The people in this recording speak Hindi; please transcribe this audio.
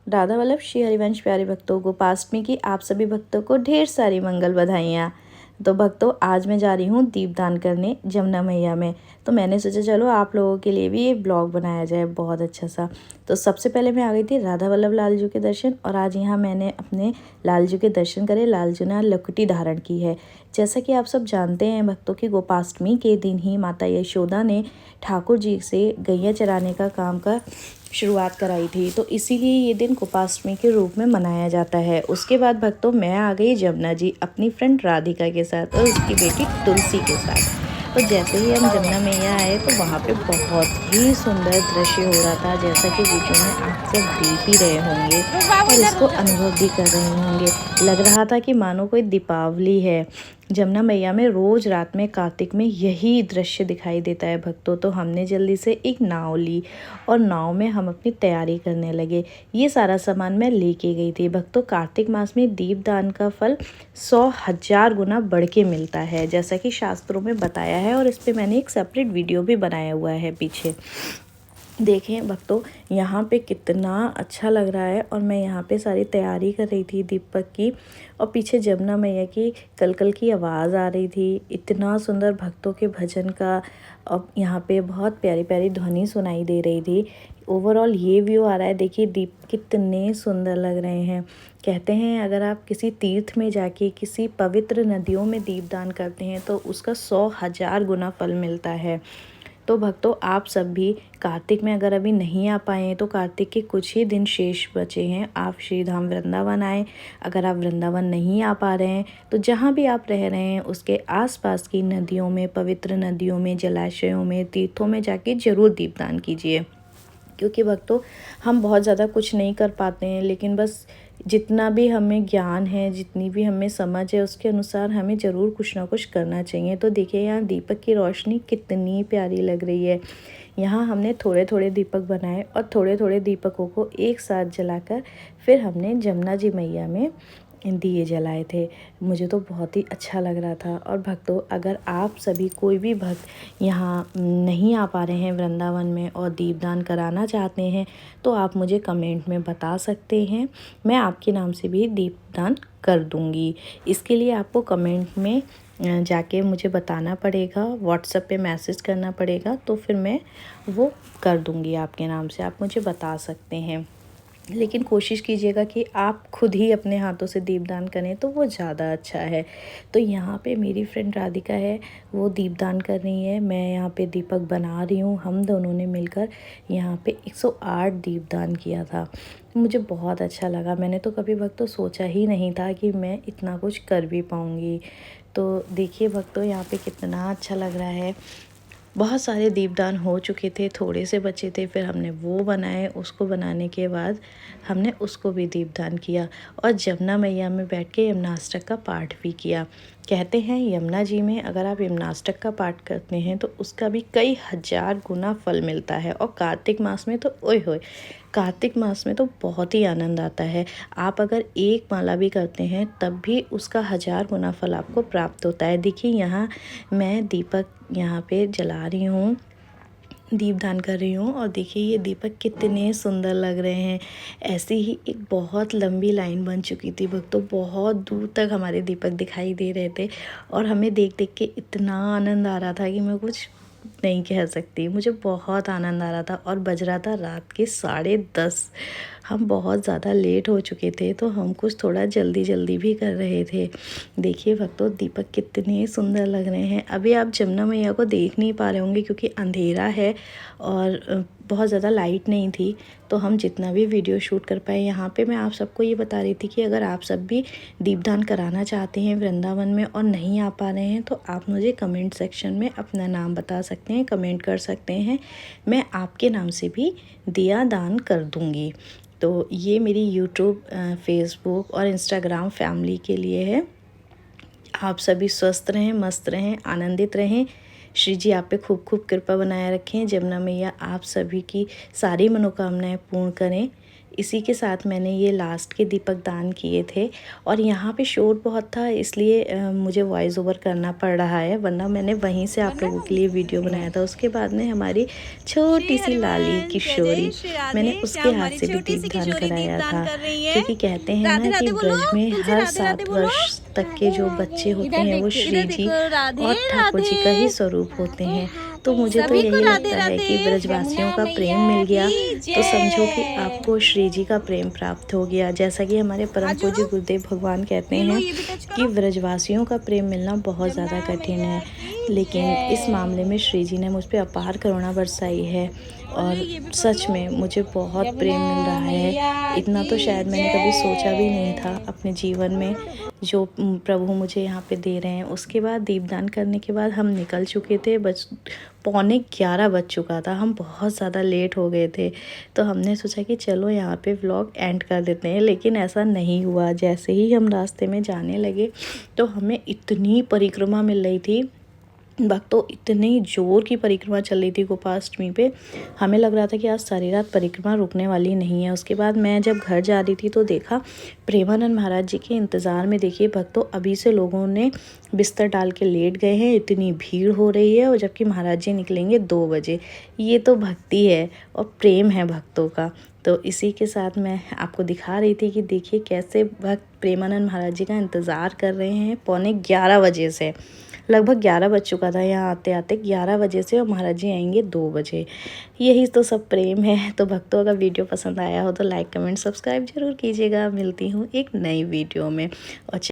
राधा वल्लभ श्री हरिवंश प्यारे भक्तों, गोपाष्टमी की आप सभी भक्तों को ढेर सारी मंगल बधाइयाँ। तो भक्तों, आज मैं जा रही हूँ दीपदान करने जमुना मैया में। तो मैंने सोचा चलो आप लोगों के लिए भी ये ब्लॉग बनाया जाए बहुत अच्छा सा। तो सबसे पहले मैं आ गई थी राधा वल्लभ लाल जी के दर्शन, और आज यहाँ मैंने अपने लाल जी के दर्शन करे। लाल जी ने लकुटी धारण की है। जैसा कि आप सब जानते हैं भक्तों की गोपाष्टमी के दिन ही माता यशोदा ने ठाकुर जी से गैया चराने का काम का शुरुआत कराई थी। तो इसीलिए ये दिन गोपाष्टमी के रूप में मनाया जाता है। उसके बाद भक्तों, मैं आ गई जमुना जी अपनी फ्रेंड राधिका के साथ और उसकी बेटी तुलसी के साथ। तो जैसे ही हम जमुना मैया आए तो वहाँ पे बहुत ही सुंदर दृश्य हो रहा था, जैसा कि वीडियो में आप सब देख ही रहे होंगे और इसको अनुभव भी कर रहे होंगे। लग रहा था कि मानो कोई दीपावली है। जमुना मैया में रोज़ रात में कार्तिक में यही दृश्य दिखाई देता है भक्तों। तो हमने जल्दी से एक नाव ली और नाव में हम अपनी तैयारी करने लगे। ये सारा सामान मैं लेके गई थी भक्तों। कार्तिक मास में दीपदान का फल 100,000 गुना बढ़ के मिलता है, जैसा कि शास्त्रों में बताया है, और इस पर मैंने एक सेपरेट वीडियो भी बनाया हुआ है पीछे। देखें भक्तों, यहाँ पे कितना अच्छा लग रहा है। और मैं यहाँ पे सारी तैयारी कर रही थी दीपक की, और पीछे जमुना मैया की कलकल की आवाज़ आ रही थी। इतना सुंदर भक्तों के भजन का, और यहाँ पे बहुत प्यारी प्यारी ध्वनि सुनाई दे रही थी। ओवरऑल ये व्यू आ रहा है। देखिए दीप कितने सुंदर लग रहे हैं। कहते हैं अगर आप किसी तीर्थ में जाके किसी पवित्र नदियों में दीपदान करते हैं तो उसका 100,000 गुना फल मिलता है। तो भक्तों, आप सब भी कार्तिक में अगर अभी नहीं आ पाए हैं तो कार्तिक के कुछ ही दिन शेष बचे हैं, आप श्रीधाम वृंदावन आए। अगर आप वृंदावन नहीं आ पा रहे हैं तो जहाँ भी आप रह रहे हैं उसके आसपास की नदियों में, पवित्र नदियों में, जलाशयों में, तीर्थों में जाके ज़रूर दीपदान कीजिए। क्योंकि भक्तों, हम बहुत ज़्यादा कुछ नहीं कर पाते हैं, लेकिन बस जितना भी हमें ज्ञान है, जितनी भी हमें समझ है, उसके अनुसार हमें ज़रूर कुछ ना कुछ करना चाहिए। तो देखिए यहाँ दीपक की रोशनी कितनी प्यारी लग रही है। यहाँ हमने थोड़े थोड़े दीपक बनाए और थोड़े थोड़े दीपकों को एक साथ जलाकर फिर हमने जमुना जी मैया में दिए जलाए थे। मुझे तो बहुत ही अच्छा लग रहा था। और भक्तों, अगर आप सभी कोई भी भक्त यहाँ नहीं आ पा रहे हैं वृंदावन में और दीपदान कराना चाहते हैं तो आप मुझे कमेंट में बता सकते हैं। मैं आपके नाम से भी दीपदान कर दूँगी। इसके लिए आपको कमेंट में जाके मुझे बताना पड़ेगा, व्हाट्सएप पे मैसेज करना पड़ेगा, तो फिर मैं वो कर दूँगी आपके नाम से। आप मुझे बता सकते हैं, लेकिन कोशिश कीजिएगा कि आप खुद ही अपने हाथों से दीपदान करें तो वो ज़्यादा अच्छा है। तो यहाँ पे मेरी फ्रेंड राधिका है, वो दीपदान कर रही है, मैं यहाँ पे दीपक बना रही हूँ। हम दोनों ने मिलकर यहाँ पे 108 दीपदान किया था। मुझे बहुत अच्छा लगा। मैंने तो कभी भक्तों सोचा ही नहीं था कि मैं इतना कुछ कर भी पाऊँगी। तो देखिए भक्तों, यहाँ पे कितना अच्छा लग रहा है। बहुत सारे दीपदान हो चुके थे, थोड़े से बचे थे, फिर हमने वो बनाए। उसको बनाने के बाद हमने उसको भी दीपदान किया और जमुना मैया में बैठ के यमुनाष्टक का पाठ भी किया। कहते हैं यमुना जी में अगर आप यमुनाष्टक का पाठ करते हैं तो उसका भी कई हजार गुना फल मिलता है। और कार्तिक मास में तो ओए होए, कार्तिक मास में तो बहुत ही आनंद आता है। आप अगर एक माला भी करते हैं तब भी उसका 1000 गुना फल आपको प्राप्त होता है। देखिए यहाँ मैं दीपक यहाँ पे जला रही हूँ, दीपदान कर रही हूँ, और देखिए ये दीपक कितने सुंदर लग रहे हैं। ऐसी ही एक बहुत लंबी लाइन बन चुकी थी भक्तों, बहुत दूर तक हमारे दीपक दिखाई दे रहे थे और हमें देख देख के इतना आनंद आ रहा था कि मैं कुछ नहीं कह सकती। मुझे बहुत आनंद आ रहा था और बज रहा था रात के 10:30। हम बहुत ज़्यादा लेट हो चुके थे तो हम कुछ थोड़ा जल्दी जल्दी भी कर रहे थे। देखिए भक्तों, दीपक कितने सुंदर लग रहे हैं। अभी आप जमुना मैया को देख नहीं पा रहे होंगे क्योंकि अंधेरा है और बहुत ज़्यादा लाइट नहीं थी, तो हम जितना भी वीडियो शूट कर पाए। यहाँ पे मैं आप सबको ये बता रही थी कि अगर आप सब भी दीपदान कराना चाहते हैं वृंदावन में और नहीं आ पा रहे हैं तो आप मुझे कमेंट सेक्शन में अपना नाम बता सकते हैं, कमेंट कर सकते हैं। मैं आपके नाम से भी दिया दान कर दूँगी। तो ये मेरी यूट्यूब, फेसबुक और इंस्टाग्राम फैमिली के लिए है। आप सभी स्वस्थ रहें, मस्त रहें, आनंदित रहें। श्री जी आप पे खूब खूब कृपा बनाए रखें। जमुना मैया आप सभी की सारी मनोकामनाएं पूर्ण करें। इसी के साथ मैंने ये लास्ट के दीपक दान किए थे। और यहाँ पे शोर बहुत था, इसलिए मुझे वॉइस ओवर करना पड़ रहा है, वरना मैंने वहीं से आप लोगों के लिए वीडियो बनाया था। उसके बाद में हमारी छोटी सी लाली किशोरी, मैंने उसके हाथ से भी दीपदान कराया था, क्योंकि कहते हैं ना कि ब्रज में हर 7 वर्ष तक के जो बच्चे होते हैं वो श्री जी और ठाकुर जी का ही स्वरूप होते हैं। तो मुझे तो यही लगता है कि ब्रजवासियों का प्रेम मिल गया तो समझो कि आपको श्री जी का प्रेम प्राप्त हो गया। जैसा कि हमारे परम पूज्य गुरुदेव भगवान कहते हैं कि ब्रजवासियों का प्रेम मिलना बहुत ज़्यादा कठिन है, लेकिन इस मामले में श्री जी ने मुझ पर अपार करुणा बरसाई है और सच में मुझे बहुत प्रेम मिल रहा है। इतना तो शायद मैंने कभी सोचा भी नहीं था अपने जीवन में, जो प्रभु मुझे यहाँ पे दे रहे हैं। उसके बाद दीपदान करने के बाद हम निकल चुके थे, 11:15 बज चुका था, हम बहुत ज़्यादा लेट हो गए थे। तो हमने सोचा कि चलो यहाँ पे व्लॉग एंड कर देते हैं, लेकिन ऐसा नहीं हुआ। जैसे ही हम रास्ते में जाने लगे तो हमें इतनी परिक्रमा मिल रही थी, भक्तों इतनी जोर की परिक्रमा चल रही थी गोपाष्टमी पे, हमें लग रहा था कि आज सारी रात परिक्रमा रुकने वाली नहीं है। उसके बाद मैं जब घर जा रही थी तो देखा प्रेमानंद महाराज जी के इंतज़ार में, देखिए भक्तों अभी से लोगों ने बिस्तर डाल के लेट गए हैं, इतनी भीड़ हो रही है, और जबकि महाराज जी निकलेंगे 2 बजे। ये तो भक्ति है और प्रेम है भक्तों का। तो इसी के साथ मैं आपको दिखा रही थी कि देखिए कैसे भक्त प्रेमानंद महाराज जी का इंतज़ार कर रहे हैं 11:15 बजे से। लगभग 11 बज चुका था यहाँ आते आते, 11 बजे से, और महाराज जी आएंगे 2 बजे। यही तो सब प्रेम है। तो भक्तों अगर वीडियो पसंद आया हो तो लाइक कमेंट सब्सक्राइब जरूर कीजिएगा। मिलती हूँ एक नई वीडियो में। और